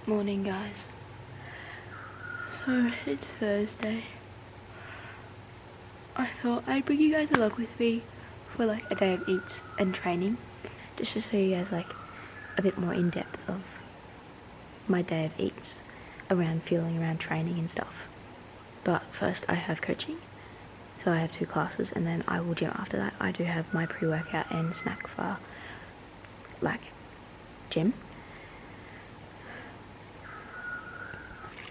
Morning, guys. So it's Thursday. I thought I'd bring you guys along with me for like a day of eats and training, just to show you guys like a bit more in depth of my day of eats around fueling, around training and stuff. But first I have coaching, so I have 2 classes, and then I will gym after that. I do have my pre-workout and snack for like gym.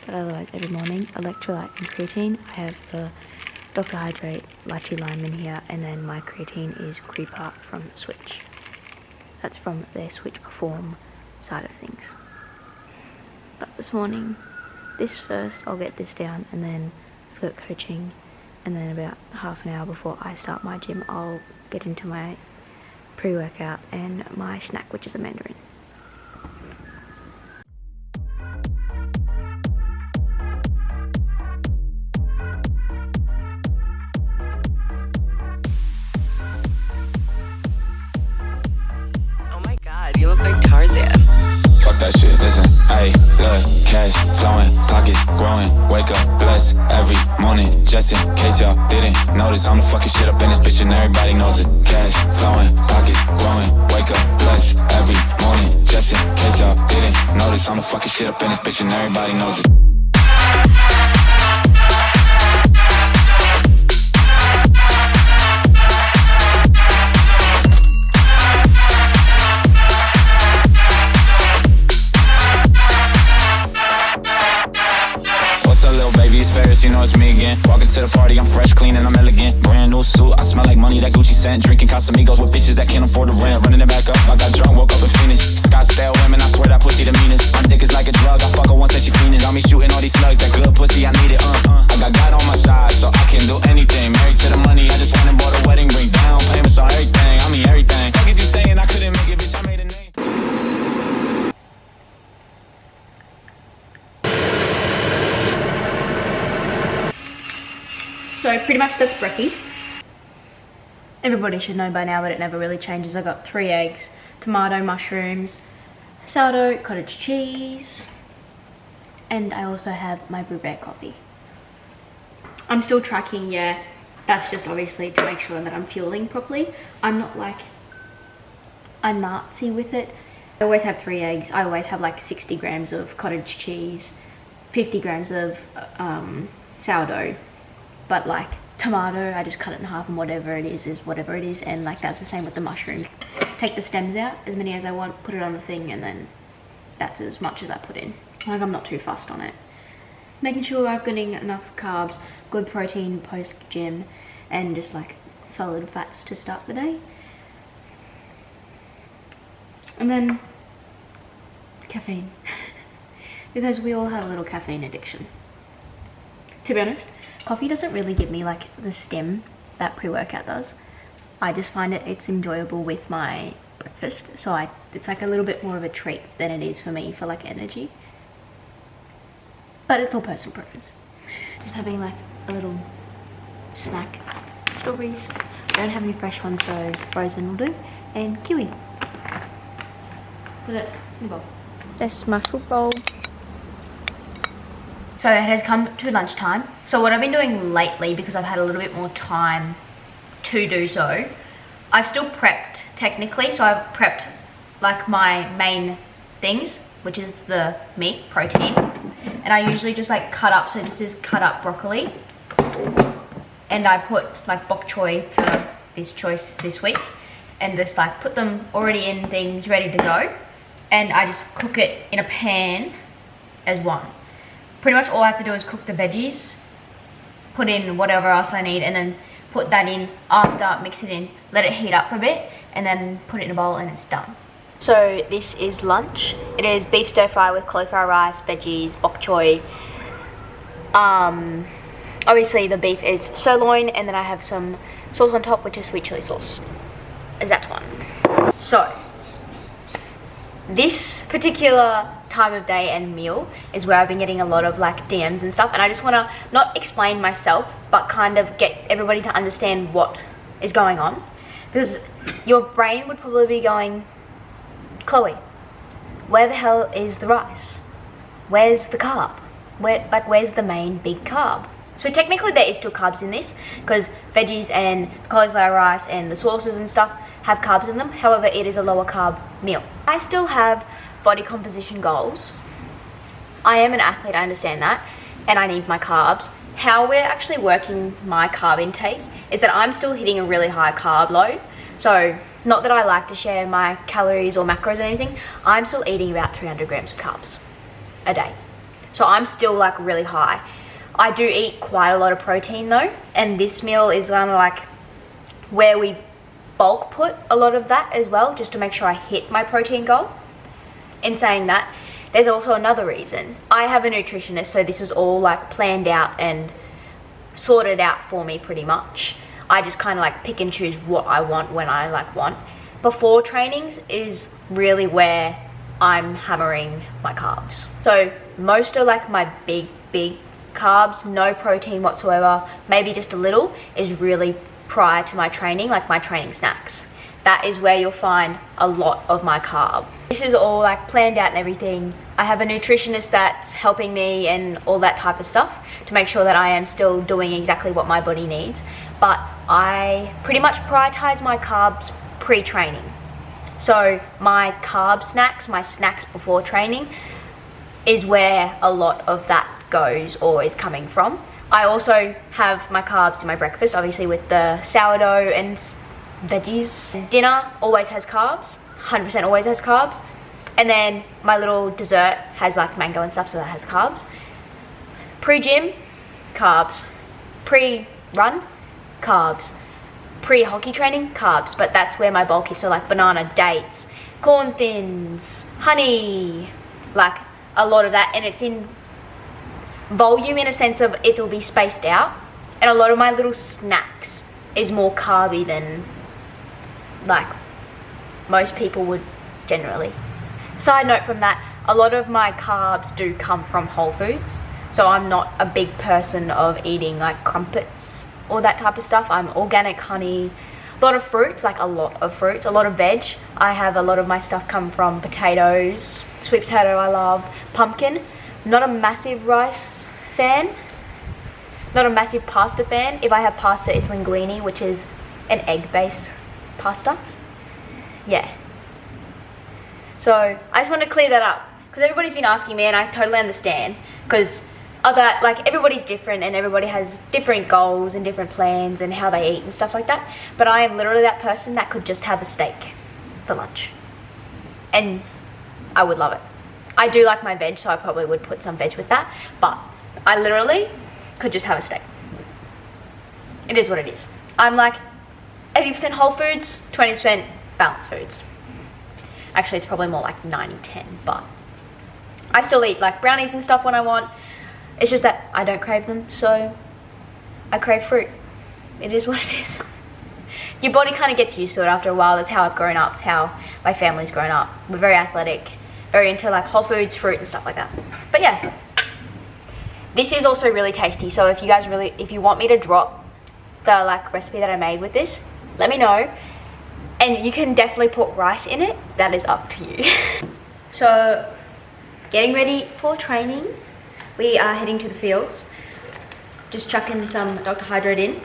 But otherwise, every morning, electrolyte and creatine. I have the Dr.hydrate lychee lime in here, and then my creatine is Creeper from Switch. That's from their SwitchPerform side of things. But this morning, this first, I'll get this down, and then for coaching, and then about half an hour before I start my gym, I'll get into my pre-workout and my snack, which is a mandarin. You look like Tarzan. Fuck that shit, listen, ayy, look, cash flowing, pockets growing, wake up, bless every morning, just in case y'all didn't notice, I'm the fucking shit up in this bitch and everybody knows it. Cash flowing, pockets growing, wake up, bless every morning, just in case y'all didn't notice, I'm the fucking shit up in this bitch and everybody knows it. You know it's me again. Walking to the party, I'm fresh, clean, and I'm elegant. Brand new suit, I smell like money, that Gucci scent. Drinking Casamigos with bitches that can't afford the rent. Running it back up, I got drunk, woke up in Phoenix. Scottsdale women, I swear that pussy the meanest. My dick is like a drug, I fuck her once and she fiendin'. Got me shooting all these slugs, that good pussy, I need it, I got God on my side, so I can do anything. Married to the money, I just went and bought a wedding ring. Down payments on everything, I mean everything. Fuck is you saying I couldn't make it, bitch, I made a name. So pretty much that's brekkie. Everybody should know by now, but it never really changes. I got 3 eggs, tomato, mushrooms, sourdough, cottage cheese, and I also have my Brew Bear coffee. I'm still tracking, yeah. That's just obviously to make sure that I'm fueling properly. I'm not like a Nazi with it. I always have 3 eggs. I always have like 60 grams of cottage cheese, 50 grams of sourdough. But like tomato, I just cut it in half, and whatever it is whatever it is. And like that's the same with the mushroom. Take the stems out, as many as I want, put it on the thing, and then that's as much as I put in. Like I'm not too fussed on it. Making sure I'm getting enough carbs, good protein post gym, and just like solid fats to start the day. And then caffeine. Because we all have a little caffeine addiction. To be honest, coffee doesn't really give me like the stem that pre-workout does. I just find it's enjoyable with my breakfast, so it's like a little bit more of a treat than it is for me for like energy. But it's all personal preference. Just having like a little snack. Strawberries. I don't have any fresh ones, so frozen will do. And kiwi. Put it in the bowl. That's my fruit bowl. So it has come to lunchtime. So what I've been doing lately, because I've had a little bit more time to do so, I've still prepped technically. So I've prepped like my main things, which is the meat, protein. And I usually just like cut up, so this is cut up broccoli. And I put like bok choy for this choice this week. And just like put them already in things ready to go. And I just cook it in a pan as one. Pretty much all I have to do is cook the veggies, put in whatever else I need, and then put that in after, mix it in, let it heat up for a bit, and then put it in a bowl and it's done. So this is lunch. It is beef stir fry with cauliflower rice, veggies, bok choy. Obviously the beef is sirloin, and then I have some sauce on top, which is sweet chili sauce. Is that one? So this particular time of day and meal is where I've been getting a lot of like DMs and stuff, and I just want to not explain myself, but kind of get everybody to understand what is going on, because your brain would probably be going, Chloe, where the hell is the rice? where's the carb? Where's the main big carb? So technically there is still carbs in this, because veggies and cauliflower rice and the sauces and stuff have carbs in them. However, it is a lower carb meal. I still have body composition goals. I am an athlete, I understand that, and I need my carbs. How we're actually working my carb intake is that I'm still hitting a really high carb load. So not that I like to share my calories or macros or anything, I'm still eating about 300 grams of carbs a day. So I'm still like really high. I do eat quite a lot of protein though, and this meal is kind of like where we bulk put a lot of that as well, just to make sure I hit my protein goal. In saying that, there's also another reason. I have a nutritionist, so this is all like planned out and sorted out for me pretty much. I just kind of like pick and choose what I want when I like want. Before trainings is really where I'm hammering my carbs. So most are like my big carbs, no protein whatsoever, maybe just a little, is really prior to my training, like my training snacks. That is where you'll find a lot of my carb. This is all like planned out and everything. I have a nutritionist that's helping me and all that type of stuff to make sure that I am still doing exactly what my body needs. But I pretty much prioritize my carbs pre-training. So my carb snacks, my snacks before training, is where a lot of that goes or is coming from. I also have my carbs in my breakfast, obviously with the sourdough and veggies. Dinner always has carbs, 100% always has carbs. And then my little dessert has like mango and stuff, so that has carbs. Pre-gym, carbs. Pre-run, carbs. Pre-hockey training, carbs. But that's where my bulk is, so like banana, dates, corn thins, honey, like a lot of that. And it's in volume in a sense of it'll be spaced out. And a lot of my little snacks is more carby than like most people would generally. Side note from that, a lot of my carbs do come from whole foods. So I'm not a big person of eating like crumpets or that type of stuff. I'm organic honey, a lot of fruits, like a lot of fruits, a lot of veg. I have a lot of my stuff come from potatoes, sweet potato I love, pumpkin. Not a massive rice fan, not a massive pasta fan. If I have pasta, it's linguine, which is an egg-based pasta. Yeah. So I just want to clear that up, because everybody's been asking me, and I totally understand, because like everybody's different and everybody has different goals and different plans and how they eat and stuff like that. But I am literally that person that could just have a steak for lunch, and I would love it. I do like my veg, so I probably would put some veg with that, but I literally could just have a steak. It is what it is. I'm like 80% whole foods, 20% balanced foods. Actually, it's probably more like 90-10, but I still eat like brownies and stuff when I want. It's just that I don't crave them, so I crave fruit. It is what it is. Your body kind of gets used to it after a while. That's how I've grown up. It's how my family's grown up. We're very athletic, very into like whole foods, fruit and stuff like that. But yeah, this is also really tasty. So if you want me to drop the like recipe that I made with this, let me know. And you can definitely put rice in it. That is up to you. So getting ready for training. We are heading to the fields. Just chucking some Dr.hydrate in.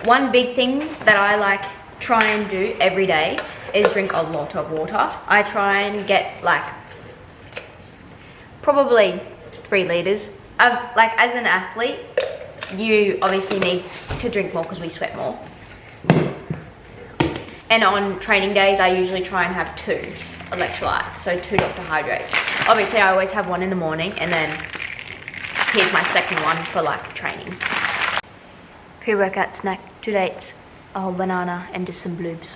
One big thing that I like try and do every day is drink a lot of water. I try and get like probably 3 liters. Like as an athlete, you obviously need to drink more because we sweat more. And on training days, I usually try and have 2 electrolytes, so 2 Dr.hydrates. Obviously, I always have 1 in the morning, and then here's my second one for like training. Pre-workout snack, 2 dates, a whole banana, and just some bloobs.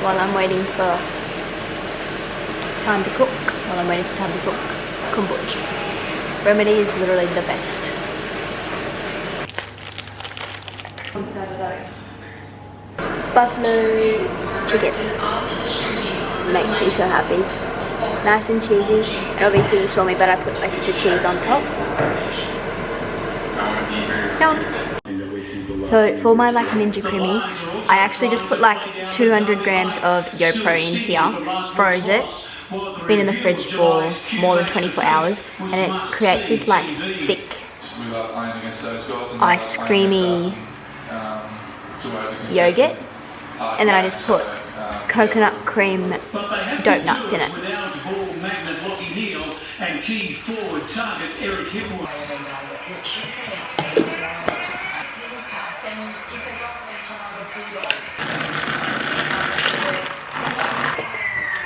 while I'm waiting for time to cook. Kombucha. Remedy is literally the best. Buffalo chicken makes me so happy. Nice and cheesy. And obviously you saw me, but I put extra cheese on top. Yum. So for my like Ninja Creamy, I actually just put like 200 grams of YoPro in here, froze it. It's been in the fridge for more than 24 hours, and it creates this like thick, ice creamy yogurt. And then I just put coconut cream dope nuts in it.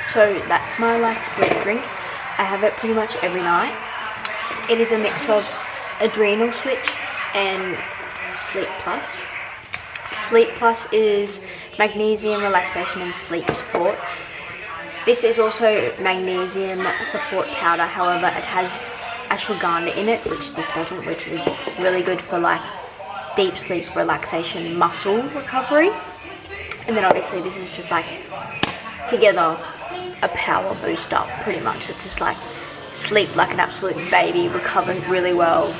So that's my like sleep drink. I have it pretty much every night. It is a mix of Adrenal Switch and Sleep Plus. Sleep Plus is magnesium, relaxation and sleep support. This is also magnesium support powder, however it has ashwagandha in it, which this doesn't, which is really good for like deep sleep, relaxation, muscle recovery. And then obviously this is just like together a power boost up pretty much. It's just like sleep like an absolute baby, recover really well,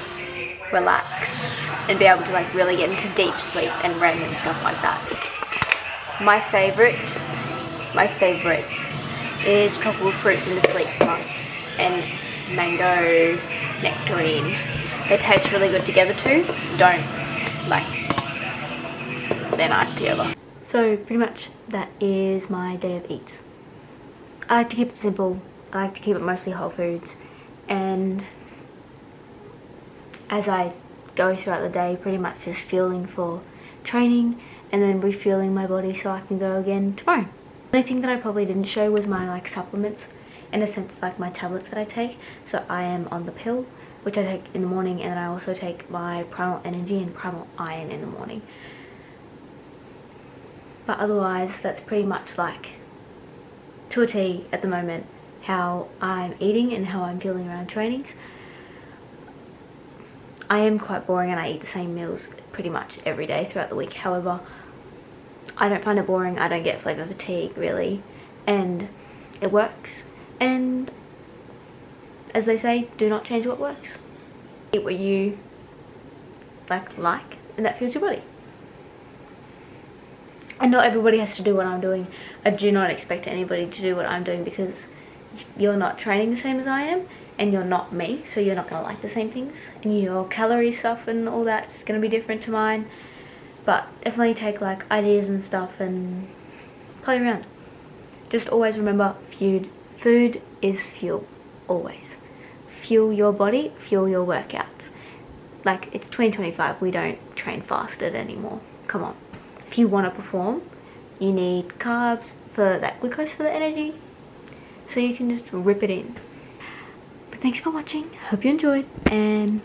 relax and be able to like really get into deep sleep and REM and stuff like that. My favorites is tropical fruit in the Sleep Plus and mango nectarine. They taste really good together too. They're nice together. So pretty much that is my day of eats. I like to keep it simple. I like to keep it mostly whole foods, and as I go throughout the day, pretty much just fueling for training and then refueling my body so I can go again tomorrow. The only thing that I probably didn't show was my like supplements, in a sense like my tablets that I take. So I am on the pill, which I take in the morning, and then I also take my Primal Energy and Primal Iron in the morning. But otherwise that's pretty much like to a T at the moment how I'm eating and how I'm feeling around trainings. I am quite boring and I eat the same meals pretty much every day throughout the week. However, I don't find it boring. I don't get flavour fatigue really, and it works. And as they say, do not change what works. Eat what you like and that fuels your body. And not everybody has to do what I'm doing. I do not expect anybody to do what I'm doing, because you're not training the same as I am and you're not me, so you're not going to like the same things, and your calorie stuff and all that's going to be different to mine. But definitely take like ideas and stuff and play around. Just always remember, food is fuel. Always fuel your body, fuel your workouts. Like, it's 2025, we don't train fasted anymore. Come on. If you want to perform, you need carbs for that glucose for the energy, so you can just rip it in. But thanks for watching. Hope you enjoyed, and